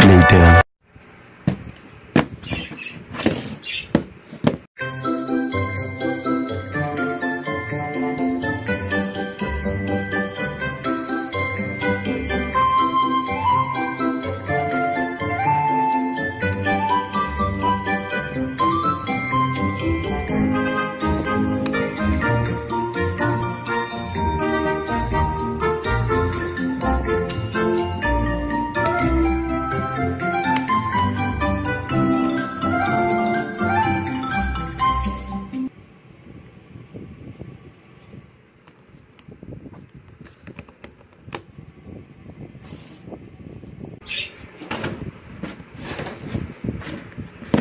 later.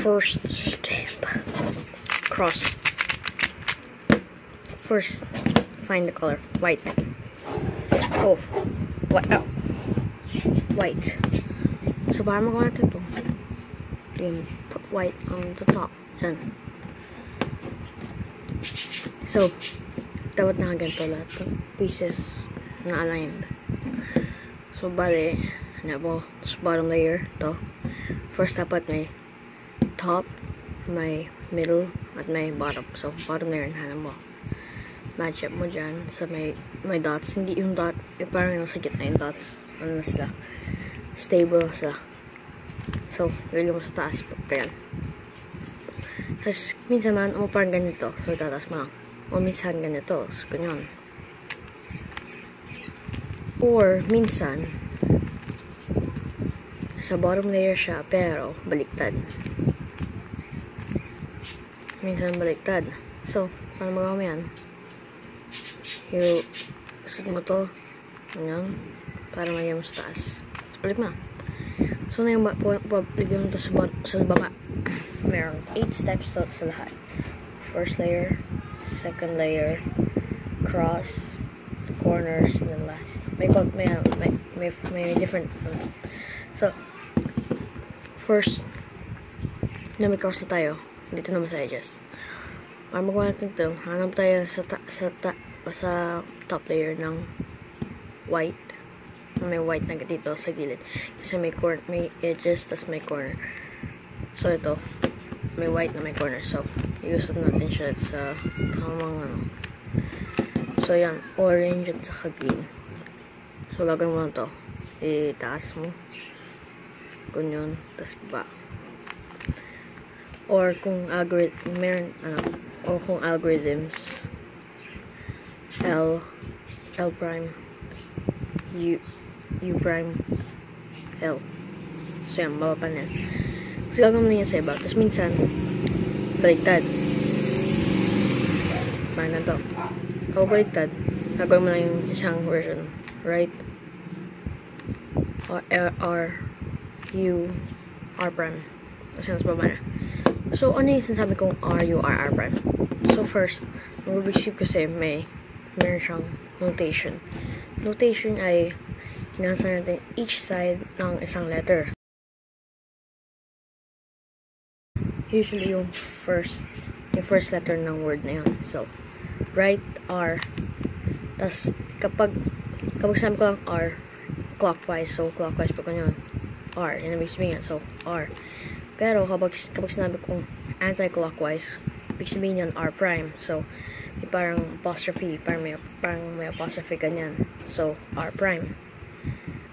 First step, cross. First, find the color, white. Oh, what? Oh. White. So, para magawa natin ito, put white on the top. Yan. So, dapat nakaganto lahat ng pieces na aligned. So, bale, ano po, this bottom layer, to. First, dapat may top, may middle, at may bottom. So, bottom layer, hanap mo. Match up mo dyan sa may dots. Hindi yung dot, parang nasa gitna yung dots. Ano na sila? Stable sila. So, lagyan mo sa taas. Ganyan. Tapos, minsan man, parang ganito. So, tataas mo lang. O, minsan ganito. So, ganyan. Or, minsan, sa bottom layer siya, pero, baliktad. Minsan baliktad. So, paano magawa mo yan? Isip mo to. Ganyan. Para magyan mo sa taas. Tapos balik mo. So, na yung lagyan mo to sa baba. Meron 8 steps to sa lahat. First layer, second layer, cross, corners, and then last. May different. So, first, na may cross na tayo. Dito naman sa edges. Para magawa natin ito, hanap tayo sa top layer ng white. May white na dito sa gilid. Kasi may edges, tas may corner. So, ito, may white na may corner. So, iusot natin siya sa tamang ano. So, yan, orange at saka green. So, gagawin mo lang ito. Itaas mo. Ganyan, tas baba. Or kung algorithms, L prime, U prime, L. So yan, baba pa na. So gagawin mo yan sa iba. Tapos minsan, baliktad. Paano to? Kapag baliktad, gagawin mo lang yung isang version. Right? R prime. Tapos yan, baba na. So, ano yung sinasabi kong R prime? So, first, ang Rubik's Cube kasi meron siyang notation. Notation ay hinasa natin each side ng isang letter. Usually, yung first letter ng word na yun. So, write R. Tapos, kapag sabi ko lang R, clockwise. So, clockwise pa ko yun. R. Yun ang sabihin yan. So, R. Pero, kapag sinabi kong anti-clockwise, ibig sabihin yan R prime. So, may parang apostrophe. Parang may apostrophe ganyan. So, R prime.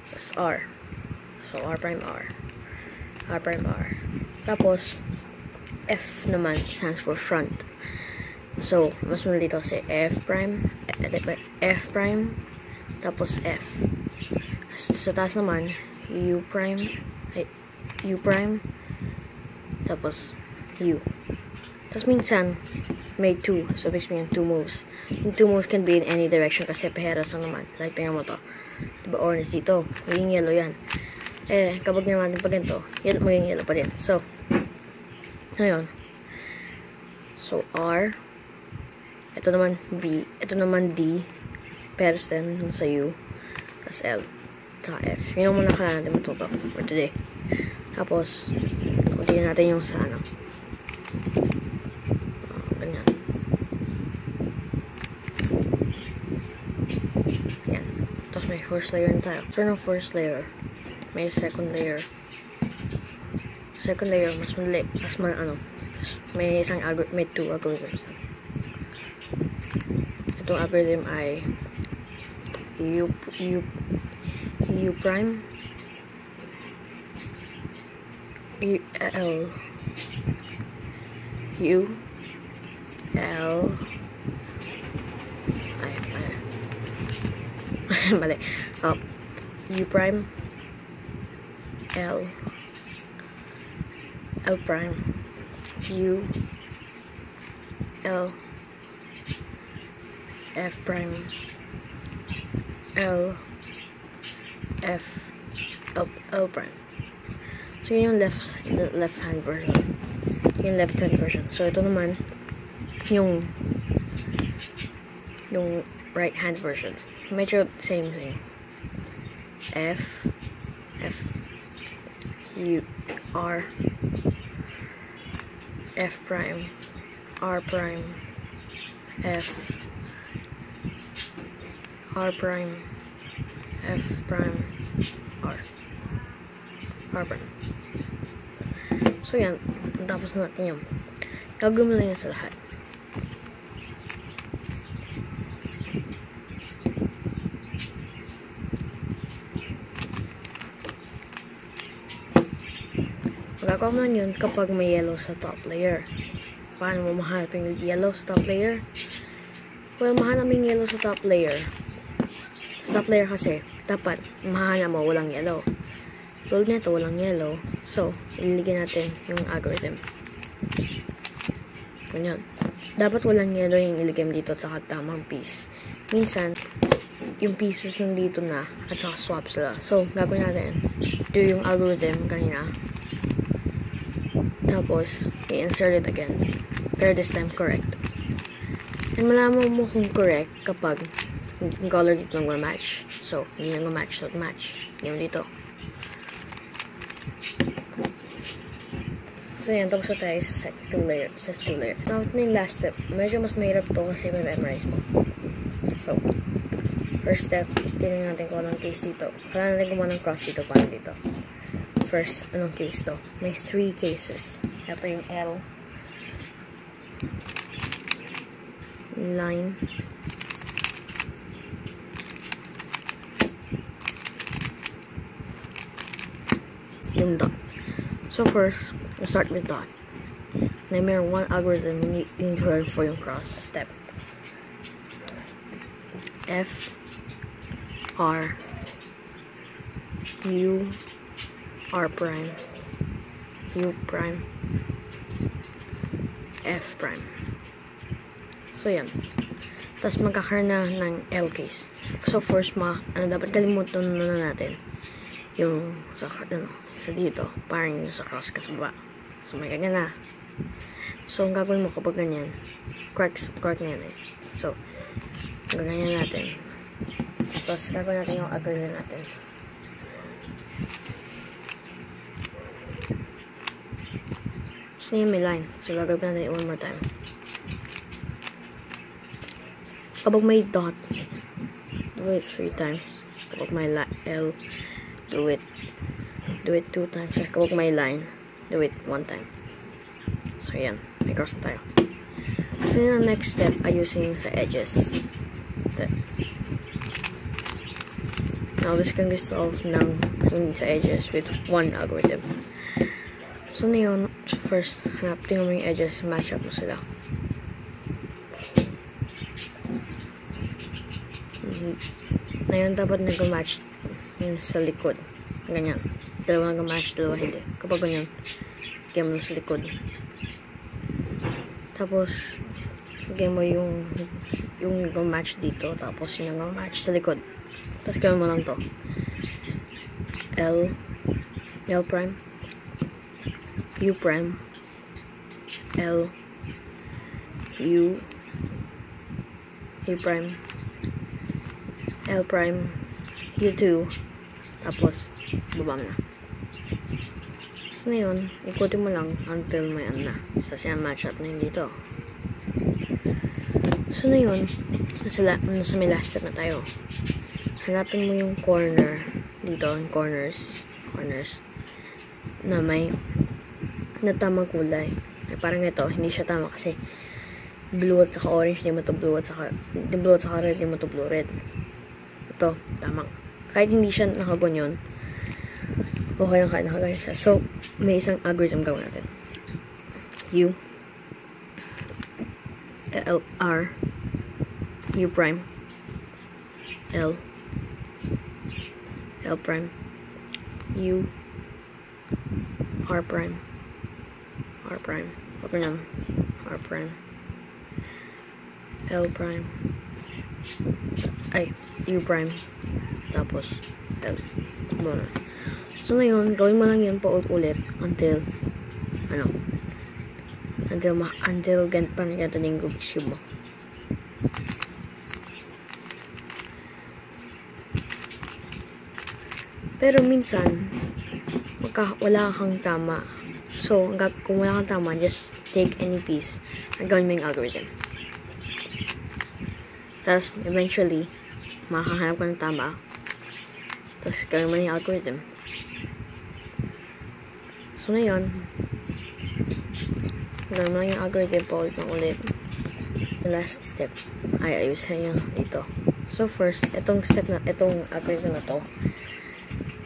Tapos, R. So, R prime R. R prime R. Tapos, F naman stands for front. So, mas muna dito kasi F prime. Tapos, F. Sa taas naman, U prime. Tapos, U. Tapos, minsan, may 2. So, ibig sabihin 2 moves. Yung 2 moves can be in any direction kasi peheras lang naman. Like, tingnan mo to. Diba, orange dito. Maging yellow yan. Kapag naman natin pa ganito, maging yellow pa din. So, ngayon. So, R. Ito naman B. Ito naman D. Peheras din sa U. Tapos, L. Saka F. Yun ang muna kailangan natin matuto for today. Tapos, kuntiin natin yung sa ano. Ganyan. Yan. Tapos may first layer na tayo. So, ng first layer, may second layer. second layer, mas madali. May may 2 algorithms. Itong algorithm ay U prime, mali. U prime, L prime, U, L, F prime, L, F, L prime. So yun yung left hand version. Yung left hand version. So ito naman yung right hand version. Medyo same thing. F, U, R, F prime, R prime, F, R prime, F prime, R prime. So yan, tapos na natin yun. Gagawin mo lang yan sa lahat. Magagawa mo yun kapag may yellow sa top layer. Paano mo mahanap yung yellow sa top layer? Well, mahanap yung yellow sa top layer. Sa top layer kasi, dapat mahanap mo walang yellow. Tulad nito, walang yellow. So, ililigan natin yung algorithm. Ganyan. Dapat walang yellow yung iligay mo dito at saka tamang piece. Minsan, yung pieces nandito na at saka swap sila. So, gagawin natin. Ito yung algorithm kanina. Tapos, i-insert it again. Pero this time, correct. And malaman mo kung correct kapag yung color dito lang match. So, hindi lang match. So, match. Yung dito. So, yan. Tapos na tayo sa two layer. Now, ito na yung last step. Medyo mas mahirap to kasi may memorize mo. So, first step, tingnan natin kung anong case dito. Kailangan natin gumawa ng cross dito. Paano dito? First, anong case to? May 3 cases. Ito yung L. Line. Yung dot. So first, we'll start with dot. Na mayroon one algorithm you need to learn for yung cross step. F, R, U, R prime, U prime, F prime. So, yan. Tapos, magkakaroon na ng L case. So, first, dapat kalimutan na natin yung sa dito. Parang yung sa cross ka sa baba. So, may ganyan na. So, ang gagawin mo kapag ganyan, correct na yan eh. So, ganyan natin. Tapos, gagawin natin yung algorithm natin. So, yun may line. So, gagawin natin one more time. Kapag may dot, do it 3 times. Kapag may L, do it 2 times. Kapag may line, do it 1 time. So, yan. May cross na tayo. So, yung next step, ayusin sa edges. Now, this can be solved ng sa edges with one algorithm. So, ngayon, first, tingnan mo yung edges, match up mo sila. Ngayon, dapat nag-match yung sa likod. Ganyan. Dalawa nag-match, dalawa hindi. Kapag ganyan, lagyan mo sa likod. Tapos, lagyan mo yung nag-match dito, tapos yung nag-match sa likod. Tapos, gawin mo lang to. L prime, U prime, L, U prime, L prime, U2, tapos, baba mo na. So, ngayon, ikutin mo lang until may ano na. Tapos, yan, match up na yun dito. So, ngayon, nasa may last step na tayo. Hanapin mo yung corner dito, yung corners, na may na tamang kulay. Ay, parang ito, hindi siya tama kasi blue at saka orange, hindi mo to blue at saka red, hindi mo to blue red. Ito, tama. Kahit hindi siya nakaganyan, okay lang kahit nakaganyan siya. So, may isang algorithm gawin natin. U L R U prime L prime U R prime okay na R prime L prime ay U prime tapos L. So ngayon gawin mo lang yan paulit-ulit until ganito na yung Rubik's Cube mo. Pero minsan wala kang tama. So, kung wala kang tama, just take any piece and gawin mo yung algorithm. Tapos, eventually, makakahanap ka ng tama. Tapos, gawin mo yung algorithm. So, ngayon, gawin mo yung algorithm pa ulit. The last step ay ayusin yung dito. So, first, itong algorithm na to.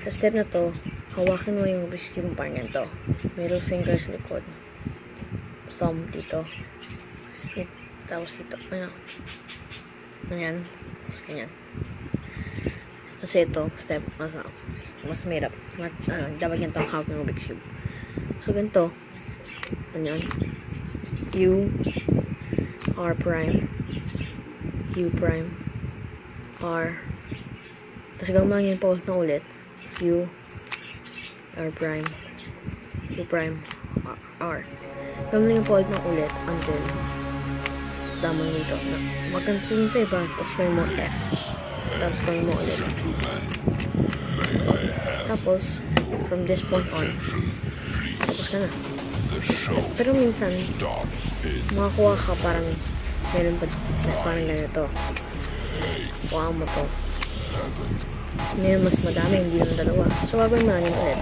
Sa step na to, hawakan mo yung Rubik's Cube parang ganito. Middle finger sa likod. Thumb dito. Tapos dito. Ganyan. Tapos ganyan. Kasi ito, step, mas mahirap. Dapat ganito ang hawak ng Rubik's Cube. So, ganito. Ganyan. U, R prime, U prime, R. Tapos gawin mo lang yan pa ulit. U, R prime, U prime, R. Gawin mo lang yung pa ulit until damang dito. Magkantin sa iba, tapos gawin mo F. Tapos gawin mo ulit. Tapos, from this point on, tapos ka na. Pero minsan, makakuha ka parang meron pa parang ganito. Kuha mo to. Ngayon mas madami, hindi lang dalawa. So, gagawin mo lang yun ulit.